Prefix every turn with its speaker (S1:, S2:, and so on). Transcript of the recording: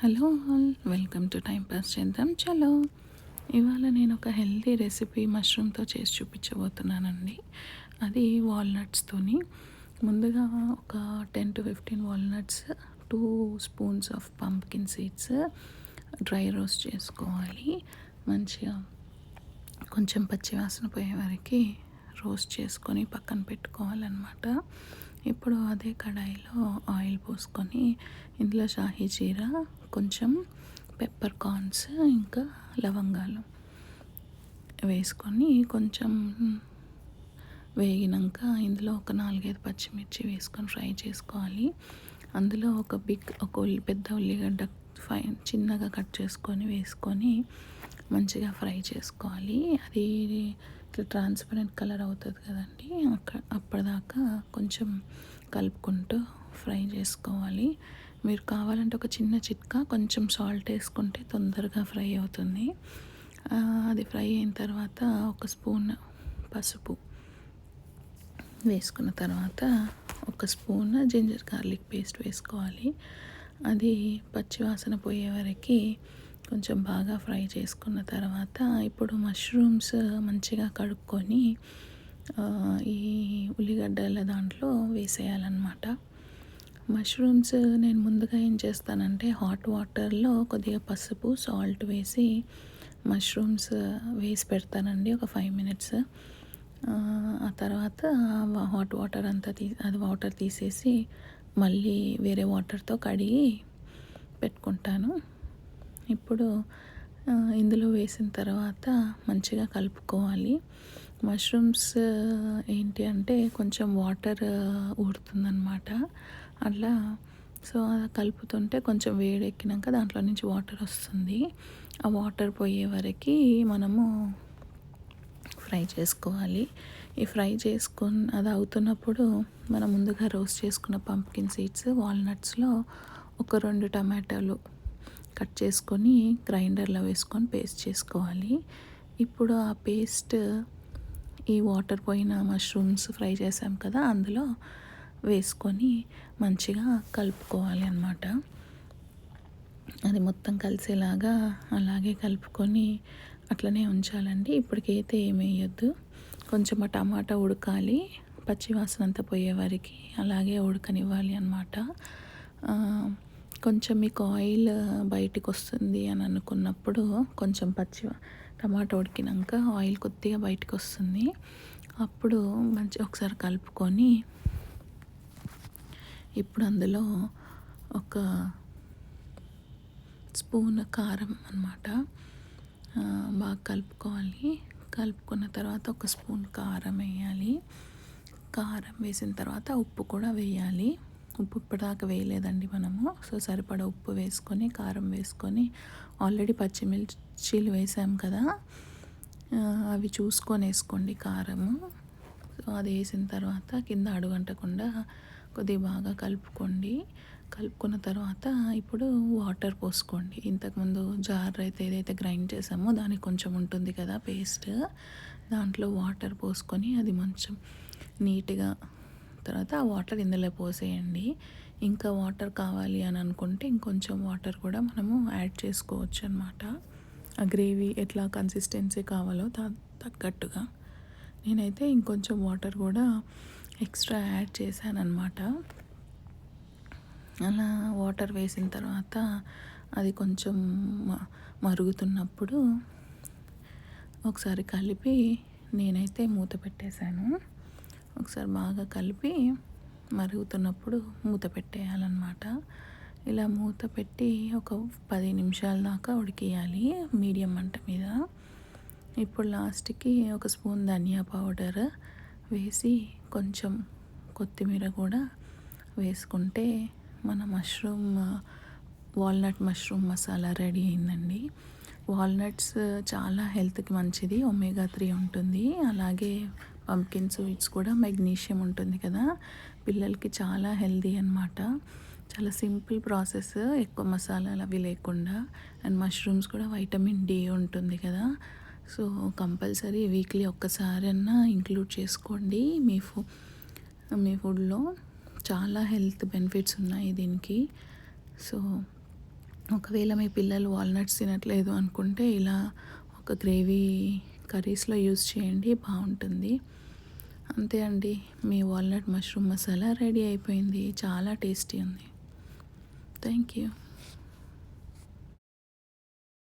S1: Hello all, welcome to time pass చేద్దాం చలో. ఇవాళ నేను ఒక హెల్తీ రెసిపీ మష్రూమ్తో చేసి చూపించబోతున్నానండి. అది వాల్నట్స్తోని. ముందుగా ఒక 10 to 15 walnuts, 2 spoons of pumpkin seeds dry roast చేసుకోవాలి. మంచిగా కొంచెం పచ్చివాసన పోయే వరకు రోస్ట్ చేసుకొని పక్కన పెట్టుకోవాలన్నమాట. ఇప్పుడు అదే కడాయిలో ఆయిల్ పోసుకొని ఇందులో షాహీ జీరా, కొంచెం పెప్పర్ కార్న్స్, ఇంకా లవంగాలు వేసుకొని కొంచెం వేగినాక ఇందులో ఒక 4-5 పచ్చిమిర్చి వేసుకొని ఫ్రై చేసుకోవాలి. అందులో ఒక పెద్ద ఉల్లిగడ్డ చిన్నగా కట్ చేసుకొని వేసుకొని మంచిగా ఫ్రై చేసుకోవాలి. అది ఇట్లా ట్రాన్స్పరెంట్ కలర్ అవుతుంది కదండి, అప్పటిదాకా కొంచెం కలుపుకుంటూ ఫ్రై చేసుకోవాలి. మీరు కావాలంటే ఒక చిన్న చిట్కా, కొంచెం సాల్ట్ వేసుకుంటే తొందరగా ఫ్రై అవుతుంది. అది ఫ్రై అయిన తర్వాత ఒక స్పూన్ పసుపు వేసుకున్న తర్వాత ఒక స్పూన్ జింజర్ గార్లిక్ పేస్ట్ వేసుకోవాలి. అది పచ్చివాసన పోయే వరకు కొంచెం బాగా ఫ్రై చేసుకున్న తర్వాత ఇప్పుడు మష్రూమ్స్ మంచిగా కడుక్కొని ఈ ఉల్లిగడ్డల దాంట్లో వేసేయాలన్నమాట. మష్రూమ్స్ నేను ముందుగా ఏం చేస్తానంటే హాట్ వాటర్లో కొద్దిగా పసుపు, సాల్ట్ వేసి మష్రూమ్స్ వేసి పెడతానండి ఒక 5 minutes. ఆ తర్వాత హాట్ వాటర్ అంతా అది వాటర్ తీసేసి మళ్ళీ వేరే వాటర్తో కడిగి పెట్టుకుంటాను. ఇప్పుడు ఇందులో వేసిన తర్వాత మంచిగా కలుపుకోవాలి. మష్రూమ్స్ ఏంటి అంటే కొంచెం వాటర్ ఊరుతుందన్నమాట అట్లా. సో కలుపుతుంటే కొంచెం వేడెక్కినాక దాంట్లో నుంచి వాటర్ వస్తుంది. ఆ వాటర్ పోయే వరకు మనము ఫ్రై చేసుకోవాలి. ఈ ఫ్రై అది అవుతున్నప్పుడు మనం ముందుగా రోస్ట్ చేసుకున్న పంప్కిన్ సీడ్స్, వాల్నట్స్లో ఒక 2 టమాటాలు కట్ చేసుకొని గ్రైండర్లో వేసుకొని పేస్ట్ చేసుకోవాలి. ఇప్పుడు ఆ పేస్ట్ ఈ వాటర్ పోయిన మష్రూమ్స్ ఫ్రై చేసాం కదా అందులో వేసుకొని మంచిగా కలుపుకోవాలి అన్నమాట. అది మొత్తం కలిసేలాగా అలాగే కలుపుకొని అట్లనే ఉంచాలండి. ఇప్పటికైతే ఏమి వేయొద్దు. కొంచెం ఆ టమాటా ఉడకాలి, పచ్చివాసన అంతా పోయే వరకు అలాగే ఉడకనివ్వాలి అన్నమాట. కొంచెం మీకు ఆయిల్ బయటికి వస్తుంది అని అనుకున్నప్పుడు కొంచెం టమాటా ఉడికినాక ఆయిల్ కొద్దిగా బయటికి వస్తుంది. అప్పుడు ఒకసారి కలుపుకొని ఇప్పుడు అందులో ఒక స్పూన్ కారం అన్నమాట బాగా కలుపుకోవాలి. కలుపుకున్న తర్వాత ఒక స్పూన్ కారం వేయాలి. కారం వేసిన తర్వాత ఉప్పు కూడా వేయాలి. ఉప్పు ఇప్పటిదాకా వేయలేదండి మనము. సో సరిపడా ఉప్పు వేసుకొని కారం వేసుకొని ఆల్రెడీ పచ్చిమిర్చీలు వేసాం కదా, అవి చూసుకొని వేసుకోండి కారము. సో అది వేసిన తర్వాత కింద అడుగంటకుండా కొద్దిగా బాగా కలుపుకోండి. కలుపుకున్న తర్వాత ఇప్పుడు వాటర్ పోసుకోండి. ఇంతకుముందు జార్ అయితే ఏదైతే గ్రైండ్ చేసామో దానికి కొంచెం ఉంటుంది కదా పేస్ట్, దాంట్లో వాటర్ పోసుకొని అది కొంచెం నీట్గా తర్వాత ఆ వాటర్ ఇందులో పోసేయండి. ఇంకా వాటర్ కావాలి అని అనుకుంటే ఇంకొంచెం వాటర్ కూడా మనము యాడ్ చేసుకోవచ్చు అన్నమాట. ఆ గ్రేవీ ఎట్లా కన్సిస్టెన్సీ కావాలో తగ్గట్టుగా. నేనైతే ఇంకొంచెం వాటర్ కూడా ఎక్స్ట్రా యాడ్ చేశాను అన్నమాట. అలా వాటర్ వేసిన తర్వాత అది కొంచెం మరుగుతున్నప్పుడు ఒకసారి కలిపి నేనైతే మూత పెట్టేశాను. ఒకసారి బాగా కలిపి మరుగుతున్నప్పుడు మూత పెట్టేయాలన్నమాట. ఇలా మూత పెట్టి ఒక 10 నిమిషాల దాకా ఉడికియాలి మీడియం మంట మీద. ఇప్పుడు లాస్ట్కి ఒక స్పూన్ ధనియా పౌడర్ వేసి కొంచెం కొత్తిమీర కూడా వేసుకుంటే మన వాల్నట్ మష్రూమ్ మసాలా రెడీ అయిందండి. వాల్నట్స్ చాలా హెల్త్కి మంచిది, omega-3 ఉంటుంది. అలాగే పంప్కిన్ సీడ్స్ కూడా మెగ్నీషియం ఉంటుంది కదా, పిల్లలకి చాలా హెల్తీ అన్నమాట. చాలా సింపుల్ ప్రాసెస్, ఎక్కువ మసాలాలు అవి లేకుండా. అండ్ మష్రూమ్స్ కూడా వైటమిన్ డి ఉంటుంది కదా, సో కంపల్సరీ వీక్లీ ఒక్కసారన్నా ఇంక్లూడ్ చేసుకోండి మీ ఫుడ్లో. చాలా హెల్త్ బెనిఫిట్స్ ఉన్నాయి దీనికి. సో ఒకవేళ మీ పిల్లలు వాల్నట్స్ తినట్లేదు అనుకుంటే ఇలా ఒక గ్రేవీ కర్రీస్లో యూస్ చేయండి, బాగుంటుంది. అంతే అండి, మీ వాల్నట్ మష్రూమ్ మసాలా రెడీ అయిపోయింది. చాలా టేస్టీ ఉంది. Thank you.